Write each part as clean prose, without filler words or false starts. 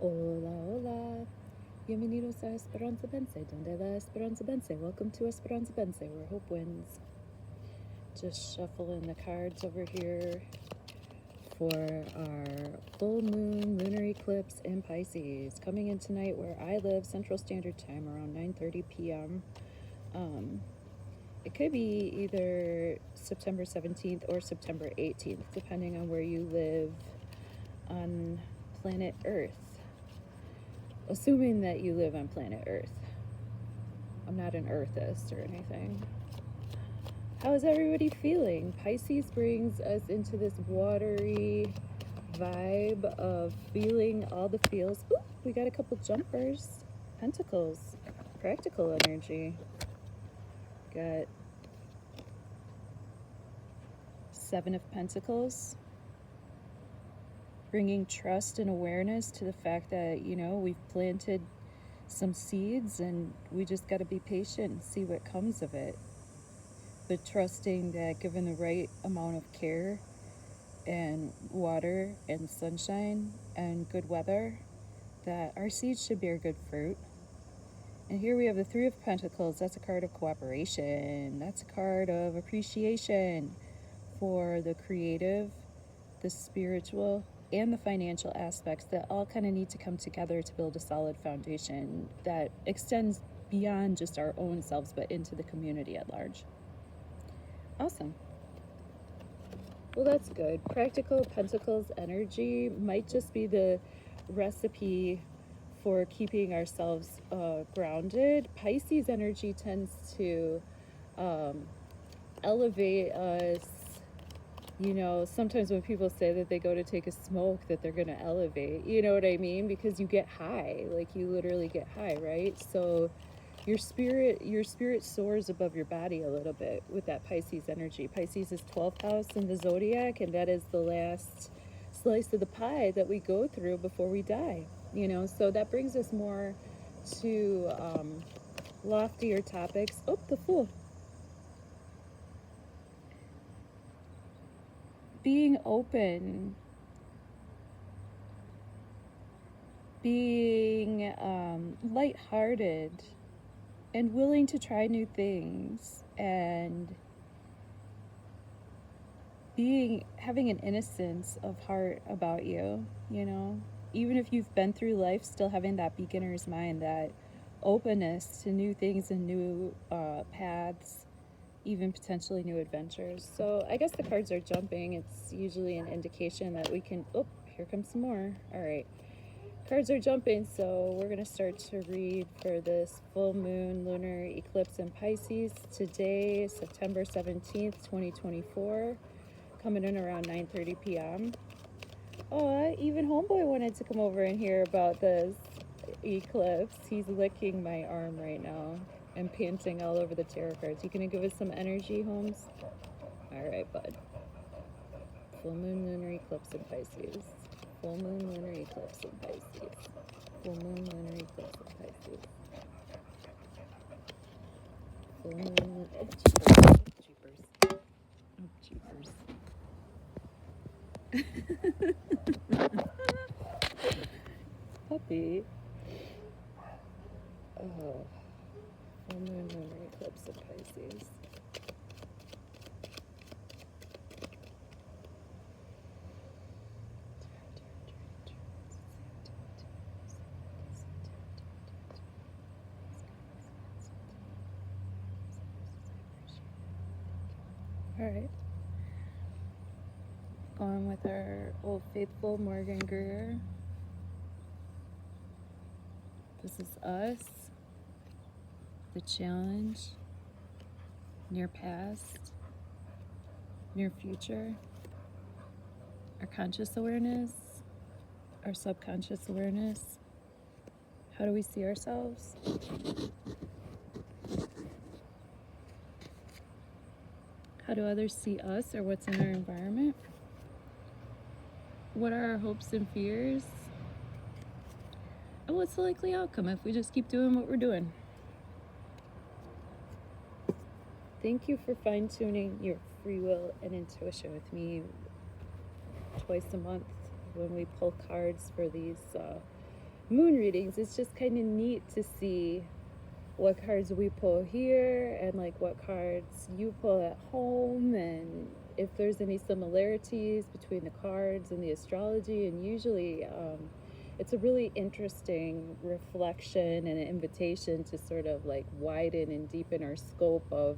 Hola, hola. Bienvenidos a Esperanza Vence, donde la Esperanza Vence. Welcome to Esperanza Vence, where hope wins. Just shuffling the cards over here for our full moon lunar eclipse in Pisces, coming in tonight where I live, Central Standard Time, around 9:30 p.m. It could be either September 17th or September 18th, depending on where you live on planet Earth. Assuming that you live on planet Earth. I'm not an Earthist or anything. How is everybody feeling? Pisces brings us into this watery vibe of feeling all the feels. Ooh, we got a couple jumpers. Pentacles. Practical energy. Got Seven of Pentacles. Bringing trust and awareness to the fact that, we've planted some seeds and we just got to be patient and see what comes of it. But trusting that given the right amount of care and water and sunshine and good weather, that our seeds should bear good fruit. And here we have the Three of Pentacles. That's a card of cooperation. That's a card of appreciation for the creative, the spiritual, and the financial aspects that all kind of need to come together to build a solid foundation that extends beyond just our own selves but into the community at large. Awesome. Well, that's good. Practical Pentacles energy might just be the recipe for keeping ourselves grounded. Pisces energy tends to elevate us. Sometimes when people say that they go to take a smoke, that they're going to elevate, you know what I mean? Because you get high, like you literally get high, right? So your spirit soars above your body a little bit with that Pisces energy. Pisces is 12th house in the zodiac, and that is the last slice of the pie that we go through before we die, so that brings us more to loftier topics. Oh, the Fool. Being open, being lighthearted, and willing to try new things, and having an innocence of heart about you, even if you've been through life, still having that beginner's mind, that openness to new things and new paths, even potentially new adventures. So I guess the cards are jumping. It's usually an indication that we can, oh, here comes some more. All right. Cards are jumping, so we're going to start to read for this full moon lunar eclipse in Pisces today, September 17th, 2024, coming in around 9:30 p.m. Oh, even Homeboy wanted to come over and hear about this eclipse. He's licking my arm right now and panting all over the tarot cards. You gonna give us some energy, Holmes? All right, bud. Full moon lunar eclipse in Pisces. Full moon lunar eclipse in Pisces. Full moon lunar eclipse in Pisces. Full moon lunar... Oh, jeepers. Oh, jeepers. Puppy. Oh. Full moon lunar eclipse in Pisces. All right. Going with our old faithful Morgan Greer. This is us, the challenge, near past, near future, our conscious awareness, our subconscious awareness. How do we see ourselves? How do others see us, or what's in our environment? What are our hopes and fears? And what's the likely outcome if we just keep doing what we're doing? Thank you for fine-tuning your free will and intuition with me twice a month when we pull cards for these moon readings, it's just kind of neat to see what cards we pull here and like what cards you pull at home, and if there's any similarities between the cards and the astrology. And usually it's a really interesting reflection and an invitation to sort of like widen and deepen our scope of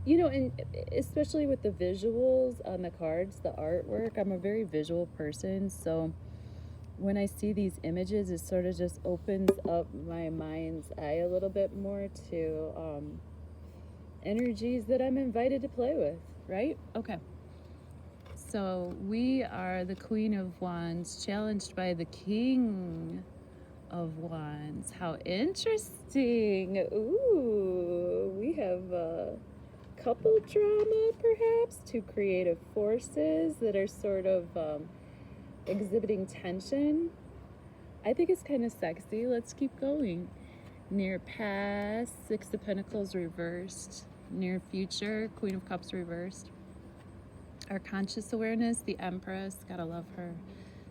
you know, and especially with the visuals on the cards, the artwork. I'm a very visual person, so when I see these images, it sort of just opens up my mind's eye a little bit more to energies that I'm invited to play with, right? Okay. So we are the Queen of Wands challenged by the King of Wands. How interesting. Ooh, we have couple drama, perhaps, two creative forces that are sort of exhibiting tension. I think it's kind of sexy. Let's keep going. Near past, Six of Pentacles reversed. Near future, Queen of Cups reversed. Our conscious awareness, the Empress, gotta love her.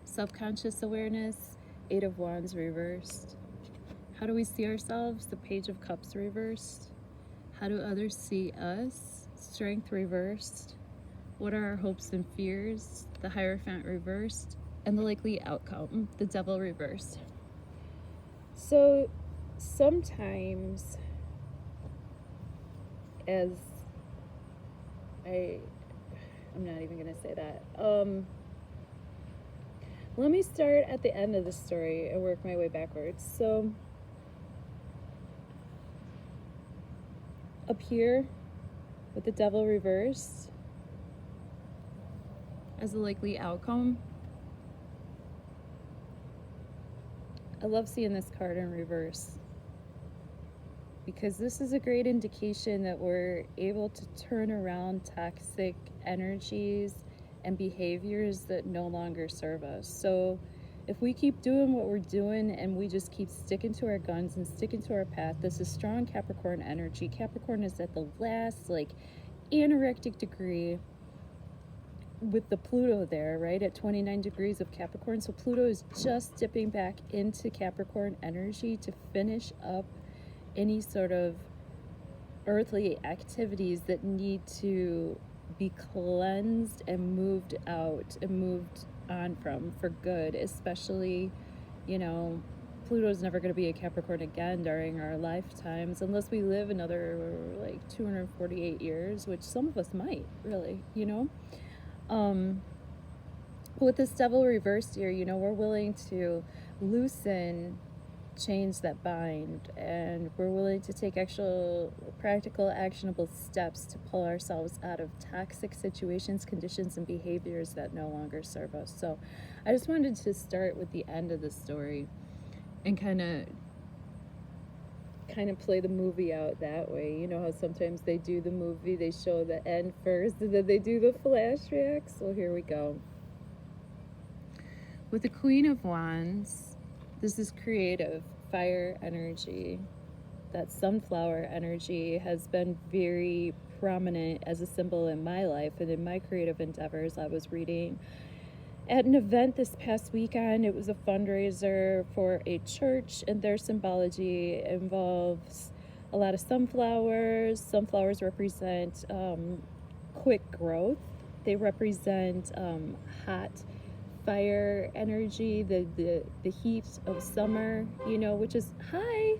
Subconscious awareness, Eight of Wands reversed. How do we see ourselves? The Page of Cups reversed. How do others see us? Strength reversed. What are our hopes and fears? The Hierophant reversed. And the likely outcome, the Devil reversed. So sometimes, as I'm not even gonna say that. Let me start at the end of the story and work my way backwards. So up here with the Devil reversed as a likely outcome, I love seeing this card in reverse, because this is a great indication that we're able to turn around toxic energies and behaviors that no longer serve us. So if we keep doing what we're doing and we just keep sticking to our guns and sticking to our path, this is strong Capricorn energy. Capricorn is at the last like anorectic degree with the Pluto there, right, at 29 degrees of Capricorn. So Pluto is just dipping back into Capricorn energy to finish up any sort of earthly activities that need to be cleansed and moved out and moved on from for good. Especially, you know, Pluto's never going to be a Capricorn again during our lifetimes, unless we live another like 248 years, which some of us might, really, you know. With this Devil reversed here, you know, we're willing to loosen chains that bind, and we're willing to take actual practical actionable steps to pull ourselves out of toxic situations, conditions, and behaviors that no longer serve us. So I just wanted to start with the end of the story and kind of play the movie out that way. You know how sometimes they do the movie, they show the end first and then they do the flashbacks? Well, here we go. With the Queen of Wands, this is creative, fire energy. That sunflower energy has been very prominent as a symbol in my life and in my creative endeavors. I was reading at an event this past weekend. It was a fundraiser for a church, and their symbology involves a lot of sunflowers. Sunflowers represent quick growth. They represent hot fire energy, the heat of summer, you know, which is hi.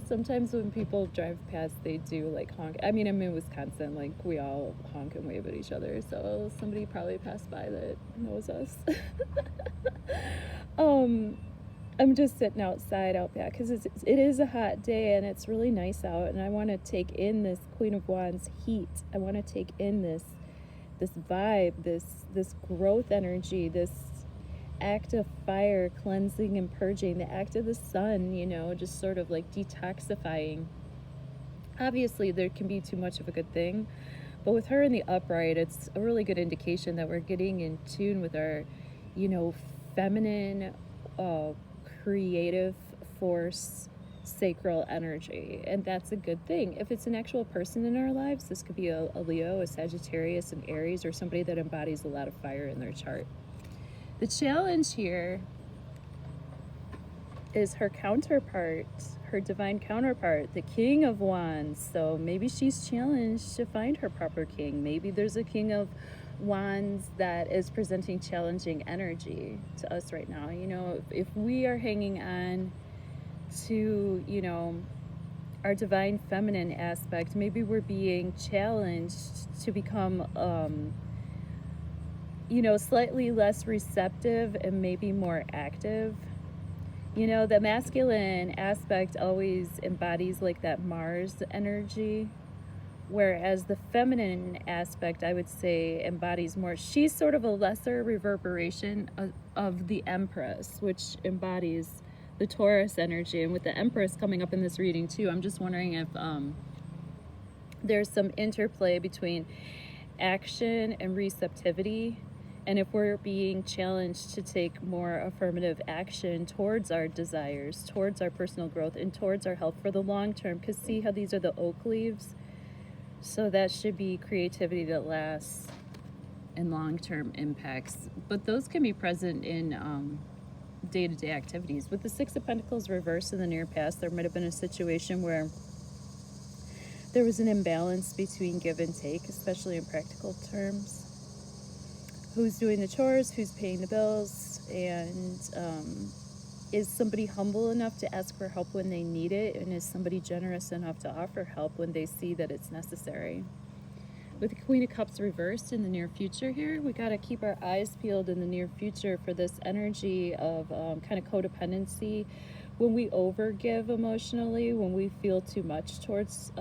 Sometimes when people drive past, they do like honk. I mean, I'm in Wisconsin, like we all honk and wave at each other, so somebody probably passed by that knows us. I'm just sitting outside out back because it is a hot day and it's really nice out, and I want to take in this Queen of Wands heat. I want to take in this vibe, this growth energy, this act of fire, cleansing and purging, the act of the sun, you know, just sort of like detoxifying. Obviously, there can be too much of a good thing, but with her in the upright, it's a really good indication that we're getting in tune with our, you know, feminine, creative force, sacral energy, and that's a good thing. If it's an actual person in our lives, this could be a Leo, a Sagittarius, an Aries, or somebody that embodies a lot of fire in their chart. The challenge here is her counterpart, her divine counterpart, the King of Wands. So maybe she's challenged to find her proper king. Maybe there's a King of Wands that is presenting challenging energy to us right now. You know, if we are hanging on to, you know, our divine feminine aspect, maybe we're being challenged to become, you know, slightly less receptive and maybe more active. You know, the masculine aspect always embodies like that Mars energy, whereas the feminine aspect, I would say, embodies more. She's sort of a lesser reverberation of the Empress, which embodies the Taurus energy. And with the Empress coming up in this reading too, I'm just wondering if there's some interplay between action and receptivity, and if we're being challenged to take more affirmative action towards our desires, towards our personal growth, and towards our health for the long term. Because see how these are the oak leaves? So that should be creativity that lasts and long-term impacts. But those can be present in day-to-day activities. With the Six of Pentacles reversed in the near past, there might have been a situation where there was an imbalance between give and take, especially in practical terms. Who's doing the chores, who's paying the bills, and is somebody humble enough to ask for help when they need it, and is somebody generous enough to offer help when they see that it's necessary? With the Queen of Cups reversed in the near future here, we got to keep our eyes peeled in the near future for this energy of kind of codependency. When we overgive emotionally, when we feel too much towards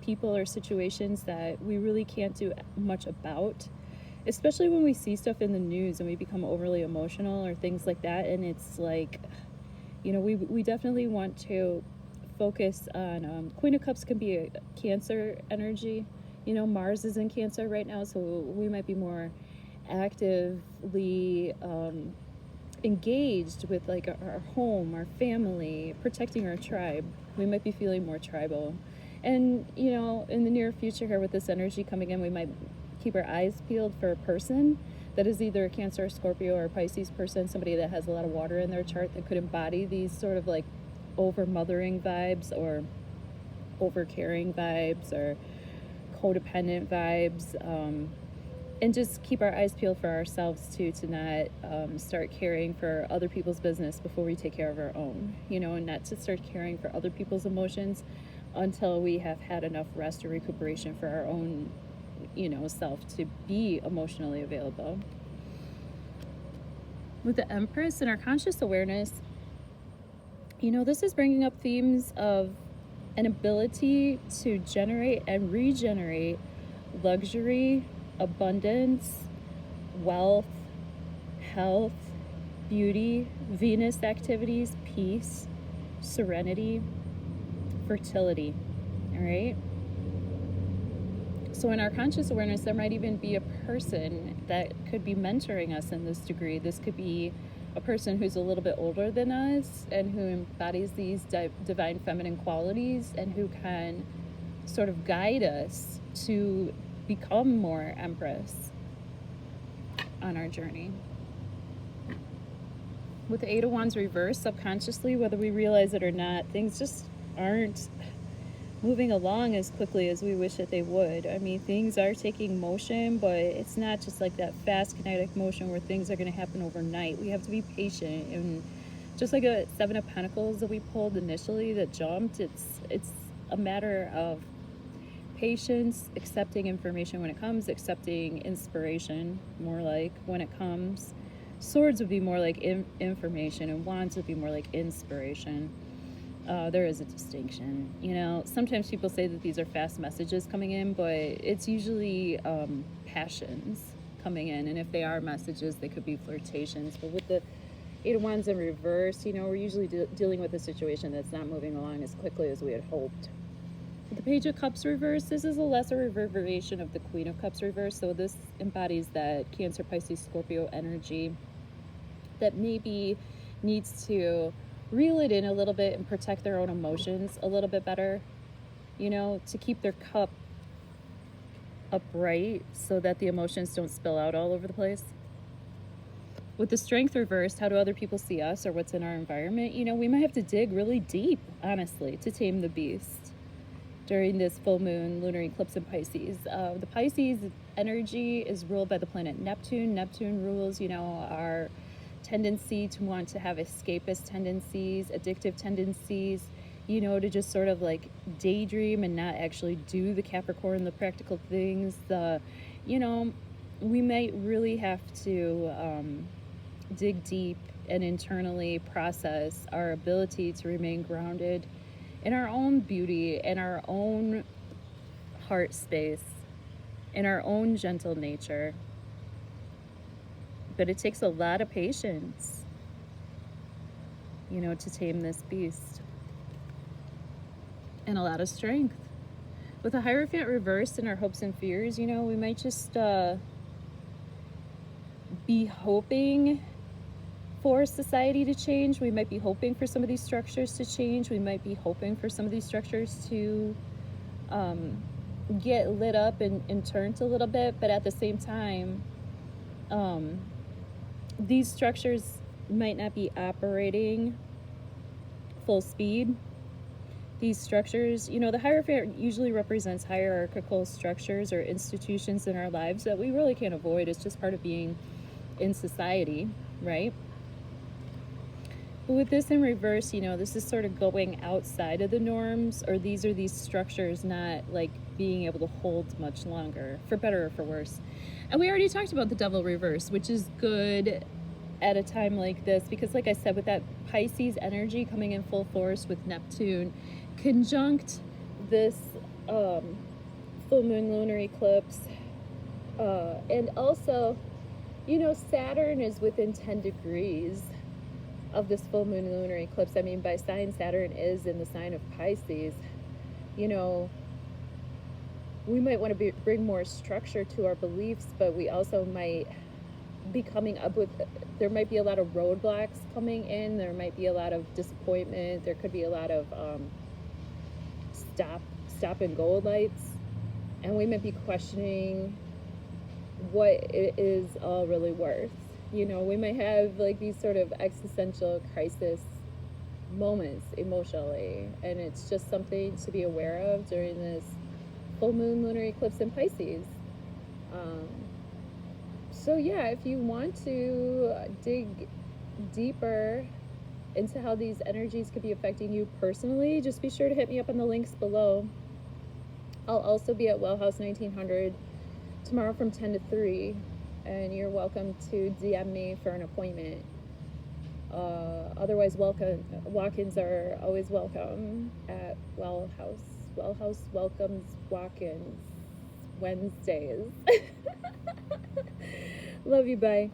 people or situations that we really can't do much about, especially when we see stuff in the news and we become overly emotional or things like that. And it's like, you know, we definitely want to focus on, Queen of Cups can be a Cancer energy. You know, Mars is in Cancer right now, so we might be more actively engaged with like our home, our family, protecting our tribe. We might be feeling more tribal. And, you know, in the near future here with this energy coming in, we might keep our eyes peeled for a person that is either a Cancer, Scorpio, or Pisces person, somebody that has a lot of water in their chart that could embody these sort of like over-mothering vibes or over-caring vibes or codependent vibes, and just keep our eyes peeled for ourselves too, to not start caring for other people's business before we take care of our own, you know, and not to start caring for other people's emotions until we have had enough rest or recuperation for our own, you know, self to be emotionally available. With the Empress and our conscious awareness, you know, this is bringing up themes of an ability to generate and regenerate luxury, abundance, wealth, health, beauty, Venus activities, peace, serenity, fertility. All right? So in our conscious awareness, there might even be a person that could be mentoring us in this degree. This could be a person who's a little bit older than us and who embodies these divine feminine qualities and who can sort of guide us to become more Empress on our journey. With the Eight of Wands reversed, subconsciously, whether we realize it or not, things just aren't moving along as quickly as we wish that they would. I mean, things are taking motion, but it's not just like that fast kinetic motion where things are going to happen overnight. We have to be patient, and just like a Seven of Pentacles that we pulled initially that jumped, it's a matter of patience, accepting information when it comes, accepting inspiration more like when it comes. Swords would be more like information, and wands would be more like inspiration. There is a distinction. You know, sometimes people say that these are fast messages coming in, but it's usually passions coming in. And if they are messages, they could be flirtations. But with the Eight of Wands in reverse, you know, we're usually dealing with a situation that's not moving along as quickly as we had hoped. With the Page of Cups reverse, this is a lesser reverberation of the Queen of Cups reverse. So this embodies that Cancer, Pisces, Scorpio energy that maybe needs to reel it in a little bit and protect their own emotions a little bit better, you know, to keep their cup upright so that the emotions don't spill out all over the place. With the strength reversed, how do other people see us or what's in our environment? You know, we might have to dig really deep, honestly, to tame the beast during this full moon lunar eclipse in Pisces. The Pisces energy is ruled by the planet Neptune. Neptune rules, you know, our tendency to want to have escapist tendencies, addictive tendencies, you know, to just sort of like daydream and not actually do the Capricorn, the practical things. You know, we might really have to dig deep and internally process our ability to remain grounded in our own beauty, in our own heart space, in our own gentle nature. But it takes a lot of patience, you know, to tame this beast, and a lot of strength. With a Hierophant reversed in our hopes and fears, you know, we might just be hoping for society to change. We might be hoping for some of these structures to change. We might be hoping for some of these structures to get lit up and turned a little bit. But at the same time, these structures might not be operating full speed. These structures, you know, the Hierophant usually represents hierarchical structures or institutions in our lives that we really can't avoid. It's just part of being in society, right? But with this in reverse, you know, this is sort of going outside of the norms, or these are these structures not like being able to hold much longer, for better or for worse. And we already talked about the Devil reverse, which is good at a time like this, because like I said, with that Pisces energy coming in full force with Neptune, conjunct this full moon lunar eclipse, and also, you know, Saturn is within 10 degrees of this full moon lunar eclipse. I mean, by sign, Saturn is in the sign of Pisces. You know, we might want to bring more structure to our beliefs, but we also might be coming up with, there might be a lot of roadblocks coming in. There might be a lot of disappointment. There could be a lot of stop and go lights, and we might be questioning what it is all really worth. You know, we might have like these sort of existential crisis moments emotionally, and it's just something to be aware of during this full moon lunar eclipse in Pisces. So yeah, if you want to dig deeper into how these energies could be affecting you personally, just be sure to hit me up on the links below. I'll also be at Well House 1900 tomorrow from 10 to 3, and you're welcome to DM me for an appointment. Otherwise, walk-ins are always welcome at Well House. Well House welcomes walk-ins Wednesdays. Love you, bye.